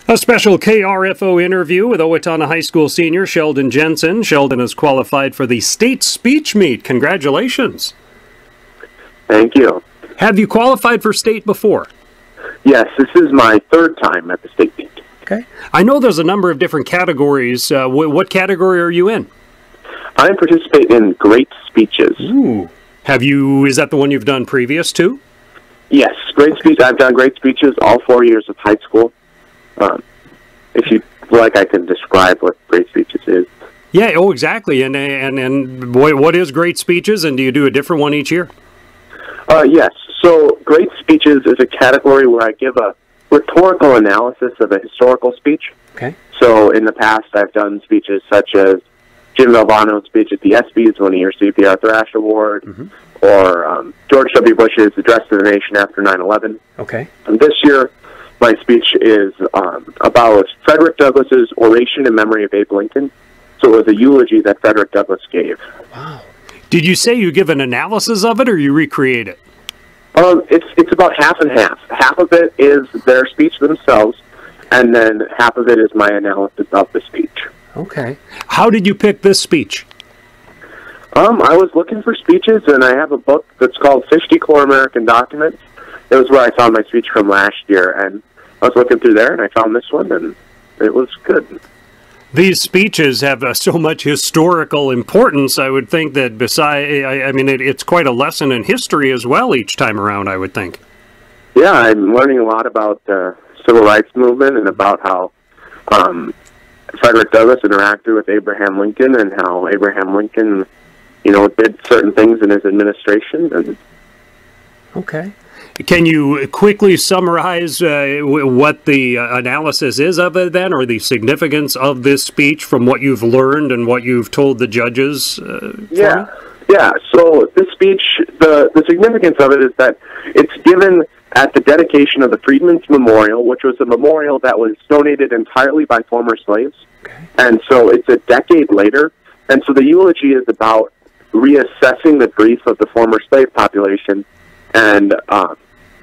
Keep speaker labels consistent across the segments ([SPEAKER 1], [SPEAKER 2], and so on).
[SPEAKER 1] A special KRFO interview with Owatonna High School senior Sheldon Jensen. Sheldon has qualified for the state speech meet. Congratulations.
[SPEAKER 2] Thank you.
[SPEAKER 1] Have you qualified for state before?
[SPEAKER 2] Yes, this is my third time at the state meet.
[SPEAKER 1] Okay. I know there's a number of different categories. What category are you in?
[SPEAKER 2] I participate in great speeches.
[SPEAKER 1] Ooh. Is that the one you've done previous to?
[SPEAKER 2] Yes, great speech. I've done great speeches all 4 years of high school. If you like, I can describe what great speeches is.
[SPEAKER 1] Yeah, oh, exactly. And what is great speeches, and do you do a different one each year?
[SPEAKER 2] Yes. So great speeches is a category where I give a rhetorical analysis of a historical speech.
[SPEAKER 1] Okay.
[SPEAKER 2] So in the past, I've done speeches such as Jim Valvano's speech at the ESPYs when he received the Arthur Ashe Award, or George W. Bush's address to the nation after 9/11.
[SPEAKER 1] Okay.
[SPEAKER 2] And this year, my speech is about Frederick Douglass's oration in memory of Abe Lincoln. So it was a eulogy that Frederick Douglass gave.
[SPEAKER 1] Wow. Did you say you give an analysis of it, or you recreate it?
[SPEAKER 2] It's about half and half. Half of it is their speech themselves, and then half of it is my analysis of the speech.
[SPEAKER 1] Okay. How did you pick this speech?
[SPEAKER 2] I was looking for speeches, and I have a book that's called 50 Core American Documents. It was where I found my speech from last year, and I was looking through there, and I found this one, and it was good.
[SPEAKER 1] These speeches have so much historical importance. I would think that it's quite a lesson in history as well each time around, I would think.
[SPEAKER 2] Yeah, I'm learning a lot about the civil rights movement and about how Frederick Douglass interacted with Abraham Lincoln and how Abraham Lincoln, did certain things in his administration. And
[SPEAKER 1] okay. Can you quickly summarize what the analysis is of it then, or the significance of this speech from what you've learned and what you've told the judges?
[SPEAKER 2] Yeah. So this speech, the significance of it is that it's given at the dedication of the Freedmen's Memorial, which was a memorial that was donated entirely by former slaves.
[SPEAKER 1] Okay.
[SPEAKER 2] And so it's a decade later. And so the eulogy is about reassessing the grief of the former slave population and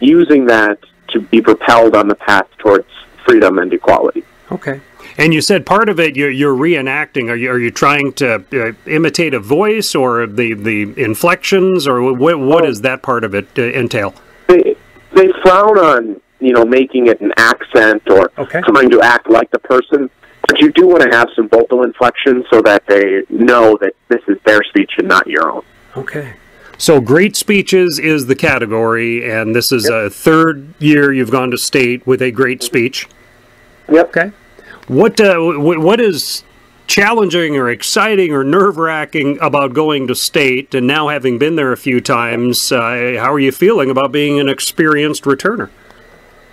[SPEAKER 2] using that to be propelled on the path towards freedom and equality.
[SPEAKER 1] Okay. And you said part of it you're reenacting. Are you trying to imitate a voice or the inflections, or what does that part of it entail?
[SPEAKER 2] They frown on making it an accent or trying to act like the person, but you do want to have some vocal inflection so that they know that this is their speech and not your own. Okay.
[SPEAKER 1] So great speeches is the category, and this is a third year you've gone to state with a great speech.
[SPEAKER 2] Yep.
[SPEAKER 1] Okay. What is challenging or exciting or nerve-wracking about going to state, and now having been there a few times, how are you feeling about being an experienced returner?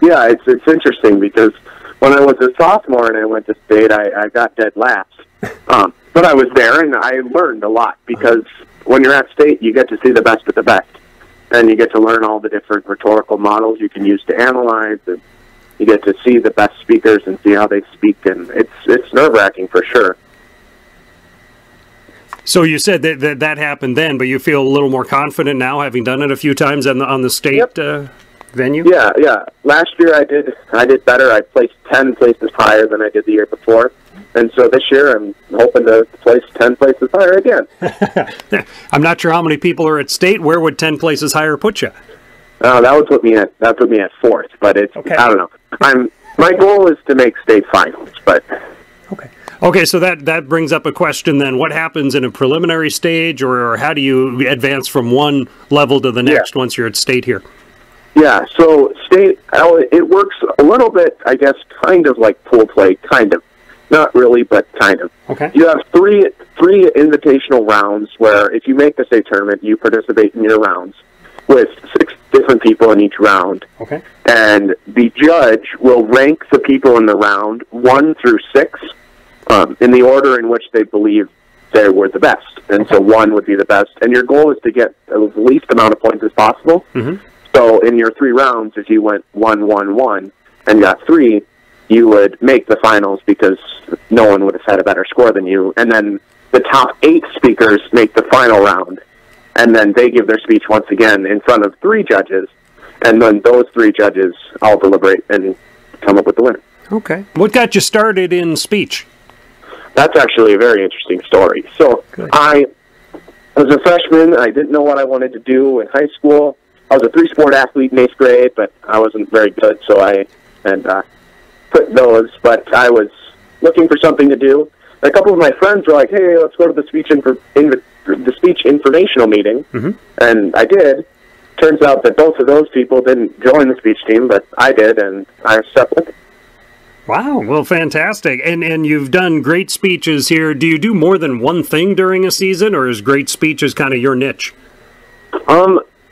[SPEAKER 2] Yeah, it's interesting because when I was a sophomore and I went to state, I got dead last. But I was there and I learned a lot because when you're at state, you get to see the best of the best. And you get to learn all the different rhetorical models you can use to analyze, and you get to see the best speakers and see how they speak, and it's nerve-wracking for sure.
[SPEAKER 1] So you said that happened then, but you feel a little more confident now, having done it a few times on the state venue?
[SPEAKER 2] Yeah. Last year I did better. I placed 10 places higher than I did the year before. And so this year I'm hoping to place 10 places higher again.
[SPEAKER 1] I'm not sure how many people are at state. Where would 10 places higher put you?
[SPEAKER 2] That would put me at fourth, but it's I don't know. My goal is to make state finals, but
[SPEAKER 1] Okay, so that brings up a question then. What happens in a preliminary stage, or how do you advance from one level to the next once you're at state here? Yeah,
[SPEAKER 2] so state, it works a little bit, I guess, kind of like pool play, kind of. Not really, but kind of.
[SPEAKER 1] Okay.
[SPEAKER 2] You have three invitational rounds where if you make the state tournament, you participate in your rounds with 6 different people in each round.
[SPEAKER 1] Okay.
[SPEAKER 2] And the judge will rank the people in the round 1 through 6 in the order in which they believe they were the best. And so 1 would be the best. And your goal is to get the least amount of points as possible.
[SPEAKER 1] Mm-hmm.
[SPEAKER 2] So in your 3 rounds, if you went 1-1-1 and got 3, you would make the finals because no one would have had a better score than you. And then the top 8 speakers make the final round. And then they give their speech once again in front of 3 judges. And then those 3 judges all deliberate and come up with the winner.
[SPEAKER 1] Okay. What got you started in speech?
[SPEAKER 2] That's actually a very interesting story. So I was a freshman. I didn't know what I wanted to do in high school. I was a three-sport athlete in 8th grade, but I wasn't very good, so I had quit those. But I was looking for something to do. And a couple of my friends were like, hey, let's go to the speech informational meeting. And I did. Turns out that both of those people didn't join the speech team, but I did, and I stuck with it.
[SPEAKER 1] Wow, well, fantastic. And you've done great speeches here. Do you do more than one thing during a season, or is great speeches kind of your niche?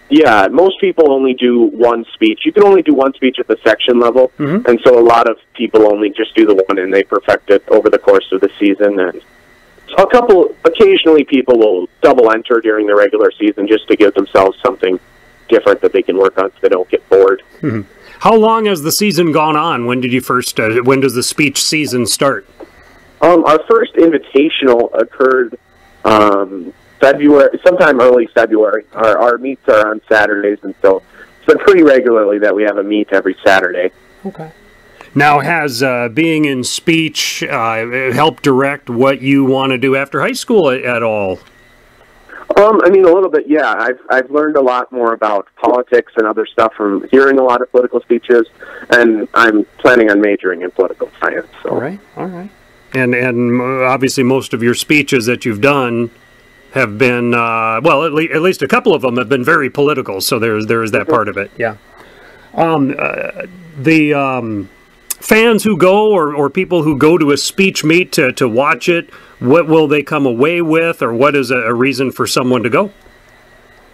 [SPEAKER 2] Yeah, most people only do one speech. You can only do one speech at the section level, and so a lot of people only just do the one, and they perfect it over the course of the season. And occasionally people will double enter during the regular season just to give themselves something different that they can work on so they don't get bored.
[SPEAKER 1] How long has the season gone on? When did you first? When does the speech season start?
[SPEAKER 2] Our first invitational occurred February, sometime early February. Our meets are on Saturdays, and so it's been pretty regularly that we have a meet every Saturday.
[SPEAKER 1] Okay. Now, has being in speech helped direct what you want to do after high school at all?
[SPEAKER 2] I mean, a little bit, yeah. I've learned a lot more about politics and other stuff from hearing a lot of political speeches, and I'm planning on majoring in political science. So.
[SPEAKER 1] All right. And obviously most of your speeches that you've done have been, well, at least a couple of them have been very political, so there is that part of it, yeah. The fans who go or people who go to a speech meet to watch it, what will they come away with, or what is a reason for someone to go?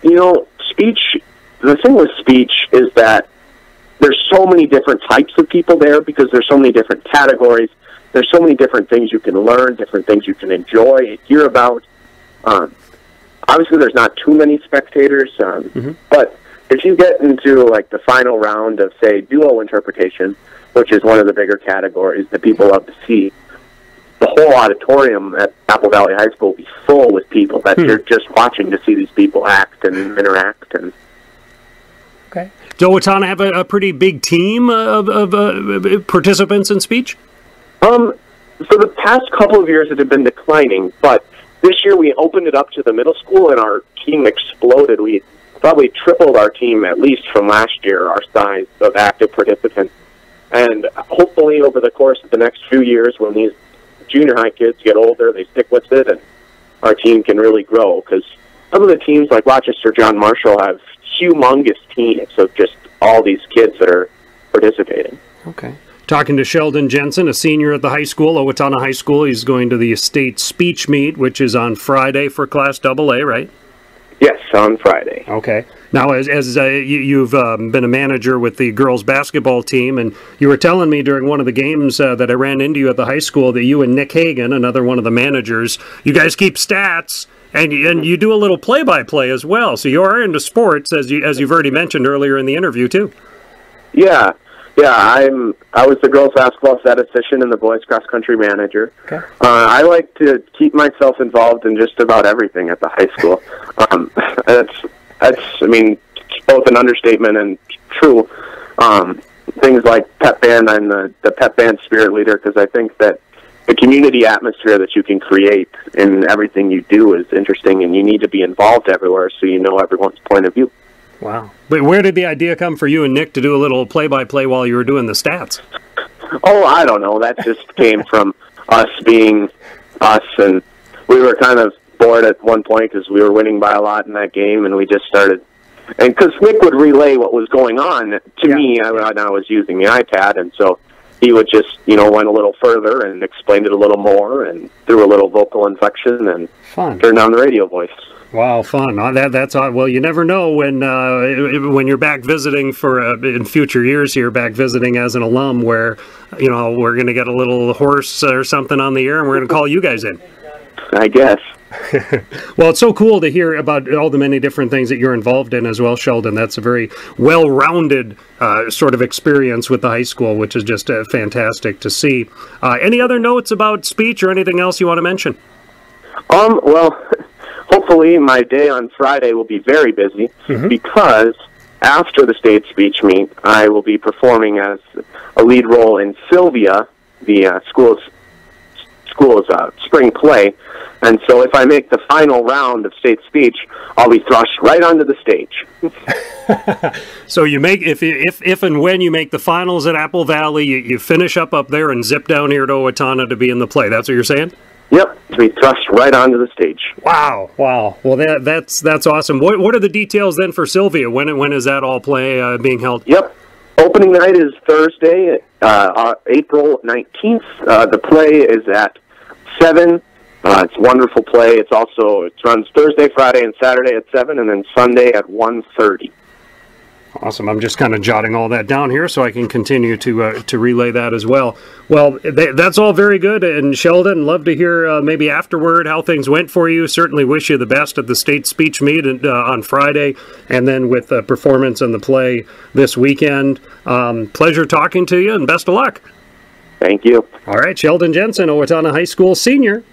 [SPEAKER 2] You know, the thing with speech is that there's so many different types of people there because there's so many different categories. There's so many different things you can learn, different things you can enjoy and hear about. Obviously, there's not too many spectators, but if you get into like the final round of, say, duo interpretation, which is one of the bigger categories that people love to see, the whole auditorium at Apple Valley High School will be full with people that you're just watching to see these people act and interact. And
[SPEAKER 1] okay. Does Owatonna have a pretty big team of participants in speech?
[SPEAKER 2] For the past couple of years, it had been declining, but this year we opened it up to the middle school, and our team exploded. We probably tripled our team, at least from last year, our size of active participants. And hopefully over the course of the next few years, when these junior high kids get older, they stick with it, and our team can really grow. Because some of the teams like Rochester John Marshall have humongous teams of just all these kids that are participating.
[SPEAKER 1] Okay. Talking to Sheldon Jensen, a senior at the high school, Owatonna High School. He's going to the state speech meet, which is on Friday for Class AA, right?
[SPEAKER 2] Yes, on Friday.
[SPEAKER 1] Okay. Now, as you've been a manager with the girls' basketball team, and you were telling me during one of the games that I ran into you at the high school that you and Nick Hagan, another one of the managers, you guys keep stats, and you do a little play-by-play as well. So you are into sports, as you've already mentioned earlier in the interview, too.
[SPEAKER 2] Yeah. I was the girls' basketball statistician and the boys' cross-country manager. Okay. I like to keep myself involved in just about everything at the high school. That's I mean, both an understatement and true. Things like pep band, I'm the pep band spirit leader because I think that the community atmosphere that you can create in everything you do is interesting, and you need to be involved everywhere so you know everyone's point of view.
[SPEAKER 1] Wow. But where did the idea come for you and Nick to do a little play-by-play while you were doing the stats?
[SPEAKER 2] Oh, I don't know. That just came from us being us, and we were kind of bored at one point because we were winning by a lot in that game, and we just started. And because Nick would relay what was going on to me, I was using the iPad, and so he would just, went a little further and explained it a little more and threw a little vocal inflection and turned on the radio voice. Wow,
[SPEAKER 1] fun! That's odd. Well, you never know when you're back visiting in future years here, back visiting as an alum, where we're going to get a little horse or something on the air, and we're going to call you guys in.
[SPEAKER 2] I guess.
[SPEAKER 1] Well, it's so cool to hear about all the many different things that you're involved in as well, Sheldon. That's a very well-rounded sort of experience with the high school, which is just fantastic to see. Any other notes about speech or anything else you want to mention?
[SPEAKER 2] Well, hopefully my day on Friday will be very busy because after the state speech meet, I will be performing as a lead role in Sylvia, the school's spring play. And so if I make the final round of state speech, I'll be thrust right onto the stage.
[SPEAKER 1] So you make, if and when you make the finals at Apple Valley, you finish up there and zip down here to Owatonna to be in the play. That's what you're saying?
[SPEAKER 2] Yep, to be thrust right onto the stage.
[SPEAKER 1] Wow. Well, that's awesome. What are the details then for Sylvia? When is that all play being held?
[SPEAKER 2] Yep. Opening night is Thursday, April 19th. The play is at 7. It's a wonderful play. It runs Thursday, Friday, and Saturday at 7, and then Sunday at 1:30.
[SPEAKER 1] Awesome. I'm just kind of jotting all that down here so I can continue to relay that as well. Well, that's all very good. And Sheldon, love to hear maybe afterward how things went for you. Certainly wish you the best at the state speech meet on Friday, and then with the performance and the play this weekend. Pleasure talking to you, and best of luck.
[SPEAKER 2] Thank you.
[SPEAKER 1] All right, Sheldon Jensen, Owatonna High School senior.